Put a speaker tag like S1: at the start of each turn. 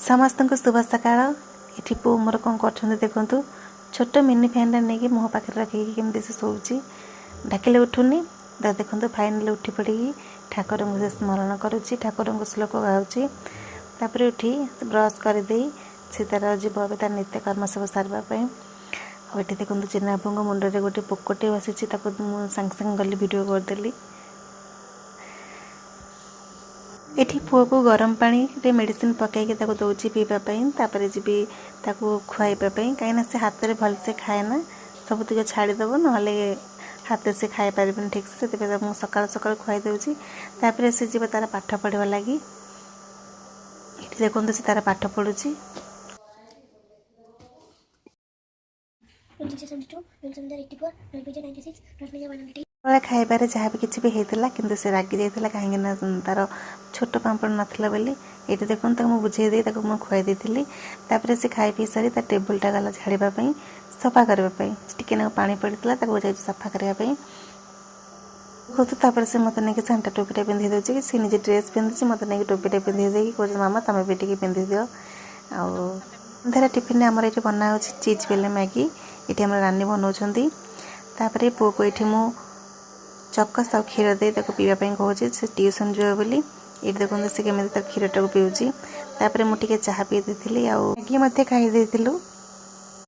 S1: समस्त को शुभ सकाळ। ये पु मोर कौन कर देखु छोट मिनी फैन नहीं कि मुह पाखे रखी केमती से शोची डाकिले उठुनी देखो फाइनाल उठी पड़ी ठाकुर को स्मरण करुच्ची ठाकुर को श्लोक गाँची तापर उठी ब्रश करदे से तार जीव तार नित्यकर्म सब सारे ये देखो चिन्नाबू मुंडे गोटे पोकटे बसी सागे सागे गली वीडियो करदेली। एठी पुओ को गरम पानी रे मेडिसिन पकईकि दौची पीवाई जी खुआईवाई कहीं से हाथ में भलसे खाए ना सब तक छाड़देव ना हाथ से खाई पार ठीक से मुझे सकाल सकाल खुआई दूसरी तापर से जी तार पाठ पढ़ा लगी ये देखो से तार पाठ पढ़ुची खाइबार जहाँ भी किसी भी होता कि से रागी जाता कहीं तार छोट पापड़ नाला बोली ये देखो मुझे बुझे मुझे खुआई देती से खाई पी सारी टेबुलटा गला झाड़ापी सफा करने टे पानी पड़ता जा सफा करने देखो से मत नहीं सांटा टोपीटा पिंधि दूसरी सी निजे ड्रेस पिंधि मत नहीं टोपीटा पिंधि दे कह मामा तुम भी टे पिंधि दि आधार टिफिन आमर ये बना चीज बेले मैगी ये आम रानी बनाऊँगी पुओ को ये मु चकस आ क्षीर दे पीवाई कहूँ से ट्यूशन जो बोली ये देखते से केमी क्षीर टाक पीऊँगी मुझे चाह पी दी मैगी खाई